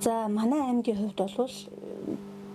За манай аймгийн хувьд бол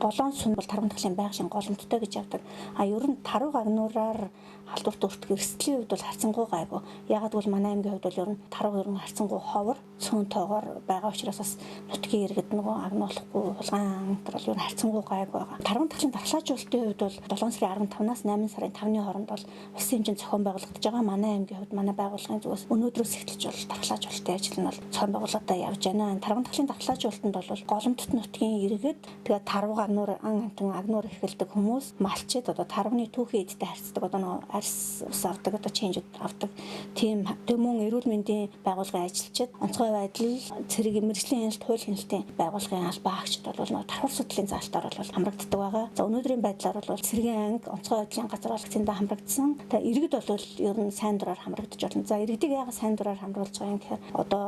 Долоон сум бол тарган тахлын байгалийн голомттой гэж явдаг. Ер нь таруу гагнуураар халдварт өртөх эрсдлийн хувьд бол харьцангуй гайгүй. Ягаад гэвэл манай аймгийн хувьд бол ер нь таруу ер нь харьцангуй ховор цөөн тоогоор байгаа учраас бас нутгийн иргэд нөгөө агнуулахгүй хулгайн амтрал ер нь харьцангуй гайгүй байгаа. Тарган тахлын дархлаажуулалтын хувьд бол 7 сарын 15-наас 8 сарын 5-ны хооронд бол улсын хэмжээнд зохион байгуулагдаж байгаа. Манай аймгийн хувьд манай байгууллагын зүгээс өнөөдрөөс эхэлж бол дархлаажуулалтын ажил нь бол зохион байгуулалтаа явж байна. Тарган тахлын дархлаажуулалтанд бол голомтт нутгийн иргэд тэгээд таруу гагнуур антан агнуур эхэлдэг хүмүүс малчид одоо тарвны түүхий эдтэй харьцдаг одоо нөгөө арьс ус авдаг одоо ченжүүд авдаг тийм мөн эрүүл мэндийн байгууллагын ажилчид онцгой байдал цэрэг мэрэгжлийн хяналт хууль хяналтын байгууллагын албан хаагчид бол нөгөө тархар судлалын заалтаар бол хамрагддаг байгаа. За өнөөдрийн байдлаар бол цэргийн анги онцгой байдлын газар болгоцсондоо хамрагдсан. Тэгээ иргэд бол ер нь сайн дураар хамрагдаж байна. За иргэдийг яагаад сайн дураар хамруулж байгаа юм гэхээр одоо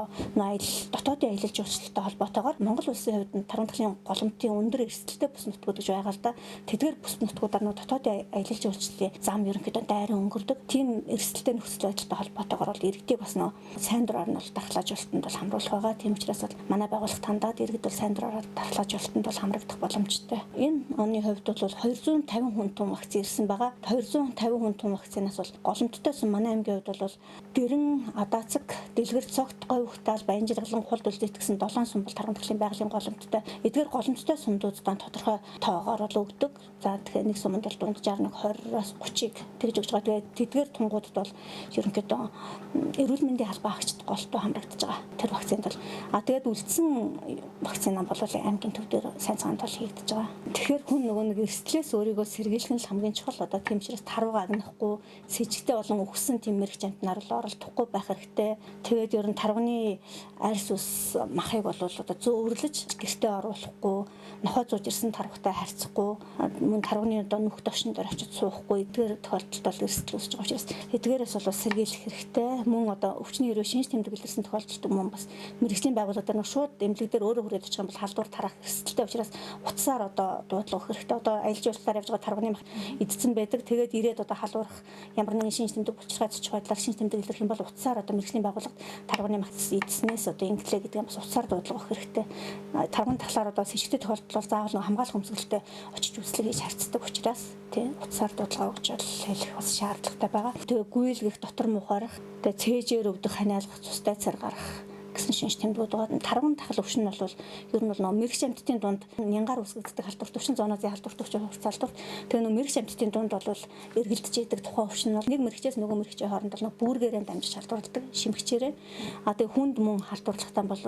дотоодын аялал жуулчлалтай холбоотойгоор Монгол улсын хувьд нь тарган тахлын голомтын өндөр эрсдэлтэй бүс нутгууд гэж байгаа л да. Тэдгээр бүс нутгуудаар нь дотоодын аялал жуулчлалын зам ерөнхийдөө дайран өнгөрдөг. Тийм эрсдэлтэй нөхцөл байдалтай холбоотойгоор бол иргэдийг бас нөө сайн дураар нь дархлаажуулалтанд бол хамруулах байгаа. Тийм учраас бол манай байгууллага тандаад иргэд бол сайн дураар дархлаажуулалтанд бол хамрагдах боломжтой. Энэ оны хувьд бол 250 хүн тун вакцин ирсэн байгаа. 250 хүн тун вакцинаас бол голомттойсон манай аймгийн хувьд бол Гэрэн, Адаацаг, Дэлгэр, Цогт, Говьхтал, Баянжиргалан, Хулд үлдээт гэсэн 7 сум бол тарган тахлын байгалийн голомттой. Эдгээр голомттой сумдуудаа тодорхой тоогоор бол өгдөг. За тэгэхээр нэг суманд бол дунджаар нэг 20-аас 30-ыг тэгж өгж байгаа. Тэгээд тэдгээр тунгуудад бол ерөнхийдөө эрүүл мэндийн албан хаагчид голтой хамрагдаж байгаа. Тэр вакцинд бол тэгээд үлдсэн вакцина бол аймгийн төв дээр сайн цагаанд бол хийгдэж байгаа. Тэгэхээр хүн нөгөө нэг эрсдлээс өөрийгөө сэргийлэх нь хамгийн чухал. Одоо тийм учраас таруугаа агнахгүй сэжигтэй болон өгсөн тийм мэрэгч амтнаар л оролдохгүй байх хэрэгтэй. Тэгээд ер нь тарганы арьс ус махыг бол одоо зөөрлөж гэртээ оруулахгүй, нохой зууж ирсэн тархтай харьцахгүй, мөн тарганы одоо нүх тошин дээр очиж суухгүй эдгээр тохиолдолд бол эрсдэл үүсэж байгаа учраас эдгээрээс бол сэргийлэх хэрэгтэй. Мөн одоо өвчний хэрэг шинж тэмдэг илэрсэн тохиолдолд мөн бас мэрэгжлийн байгууллагууд нь шууд эмнэлэг дээр өөрөө хүрээд очих юм бол халдвар тарах эрсдэлтэй учраас утсаар одоо дуудлах хэрэгтэй. Одоо аялал жуулчлалаар явж байгаа тарганы мах идсэн байдаг. Тэгээд ирээд одоо халуурах ямар нэгэн шинж тэмдэг булчирхай цочих байдлаар шинж тэмдэг илэрх юм бол утсаар одоо мэрэгжлийн байгууллагад тарганы мах идснээс одоо ингэлээ гэдэг юм бас утсаар дуудлах хэрэгтэй. Тарган тахлаар одоо сэжигтэй тохиолдолд бол заавал нэг хамгаалах өмсгөлтэй очиж үзлэг хийж харьцдаг учраас тийм утсаар дуудлага өгч хэлэх бас шаардлагатай байгаа. Тэгээ гүйлгэх, дотор мухаарах, тэгээ цээжээр өвдөх, ханиалгах, цустай цар гарах гэсэн шинж тэмдгүүд байгаа. Тарган тахал өвчин нь бол ер нь бол мэрэгч амьтдын дунд нянгаар үүсгэгддэг халдварт өвчин, зоонозын халдварт өвчин, хуцаалдварт. Тэгээ мэрэгч амьтдын дунд бол эргэлдэж идэг тухайн өвчин бол нэг мэрэгчээс нөгөө мэрэгчийн хооронд бол бүүргээрээ дамжиж халдварладаг шимэгчээрээ. Тэгээ хүнд мөн халдварлахтаа бол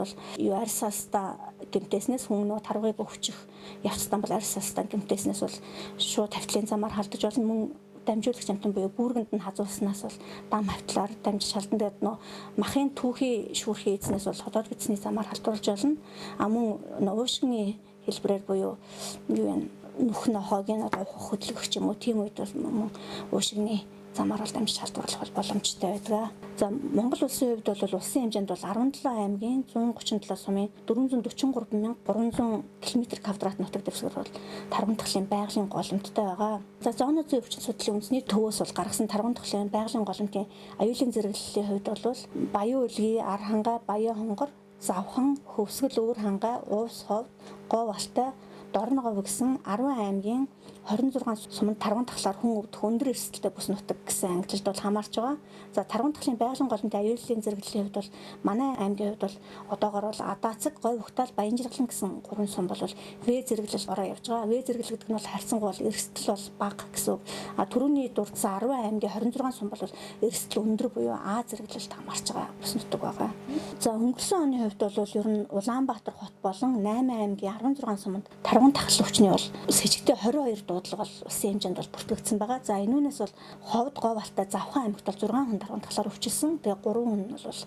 арьсаастаа гэмтээснээс хүн нөгөө таргыг өвчих явцдаа бол арьсаастаа гэмтээснээс бол шууд тавтлын замаар халдаж болно. Мөн дамжуулагч амтан буюу бүүргэнд нь хазуулснаас бол дам хавтлаар дамжиж халдан дээр нөө махын түүхий шүүрхий эзнээс бол ходоод гидсний замаар халдварлаж болно. Мөн уушгины хэлбэрээр буюу юу вэ? Нүх нохоогийн одоо хөдөлгөгч юм уу тийм үед бол мөн уушгины замаар бол дамжиж халдварлах боломжтой байдаг. За Монгол улсын хувьд бол улсын хэмжээнд бол 17 аймгийн 137 сумын 443,300 км² нутаг дэвсгэр бол тарган тахлын байгалийн голомттой байгаа. За зоонозын өвчин судлалын үндэсний төвөөс бол гаргасан тарган тахлын байгалийн голомтын аюулын зэрэглэлийн хувьд бол Баян үлгий, Ар хангай, Баян хонгор, Завхан, Хөвсгөл, Өвөр хангай, Уус ховд, Гов алтай, Дорн говь гэсэн 10 аймгийн 26 суманд тарган тахлаар хүн өвдөх өндөр эрсдэлтэй бүс нутаг гэсэн ангилалд бол хамаарч байгаа. За тарган тахлын байгалийн голомтын аюулын зэрэглэлийн хувьд бол манай аймгийн хувьд бол одоогоор бол Адаацаг, Говьхтал, Баянжиргалан гэсэн 3 сум бол В зэрэглэл ороо явж байгаа. В зэрэглэл гэдэг нь бол харьцангуй бол эрсдэл бол бага гэсэн үг. Түрүүний дурдсан 10 аймгийн 26 сум бол эрсдэл өндөр буюу А зэрэглэлд хамаарч байгаа бүс нутаг байгаа. За өнгөрсөн оны хувьд бол ер нь Улаанбаатар хот болон 8 аймгийн 16 суманд тарган тахал өвчний бол сэжигтэй 22 дуудлага бол улсын хэмжээнд бол бүртгэгдсэн байгаа. За энүүнээс бол Ховд, Гов алтай, Завхан аймагт бол 6 хүн тарган тахлаар өвчсөн. Тэгээ 3 хүн бол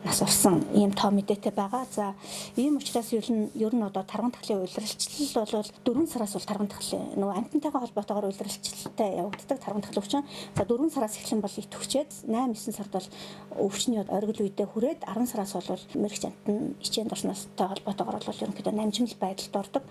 нас орсон ийм тоо мэдээтэй байгаа. За ийм учраас ер нь одоо тарган тахлын улиралчлал бол 4 сараас бол тарган тахлын нөгөө амтнтайгаа холбоотойгоор улиралчлалтай явагддаг тарган тахлын өвчин. За 4 сараас эхлэн бол идэвхжээд 8-9 сард бол өвчний оргил үедээ хүрээд 10 сараас бол мэрэгч амтны хичээнд орсноостой холбоотойгоор бол ерөнхийдөө намжимл байдалд ордог.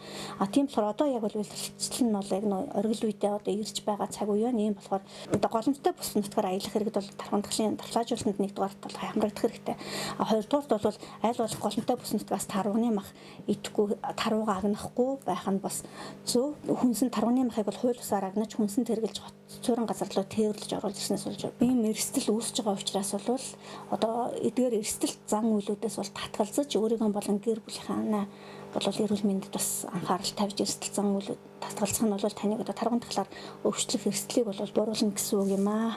Тийм болохоор одоо яг бол үйлчлэл нь бол яг нөө оргил үедээ одоо ирж байгаа цаг үе юм. Ийм болохоор одоо голомттой бүс нутгаар аялах хэрэгд бол тархиндахлын дархлаажуулалтанд нэгдүгээр бол хамрагдах хэрэгтэй. Хоёрдугаарт бол аль болох голомттой бүс нутгаас тарууны мах идэхгүй, тарууга агнахгүй байх нь бас зөв. Хүнсэн тарууны махыг бол хууль бусаар агнаж хүнсэн тэргэлж цөөрөн газар руу тээвэрлэж оруулж ирснээс болж ийм эрсдэл үүсэж байгаа учраас бол одоо эдгээр эрсдэлт зан үйлүүдээс бол татгалзаж өөрийнхөө болон гэр бүлийнхээ бол эрүүл мэндэд бас анхаарал тавьж эрсдэл зан үйлүүд татгалзах нь бол таныг одоо тарган тахлаар өвчлөх эрсдлийг бол бууруулна гэсэн үг юм аа.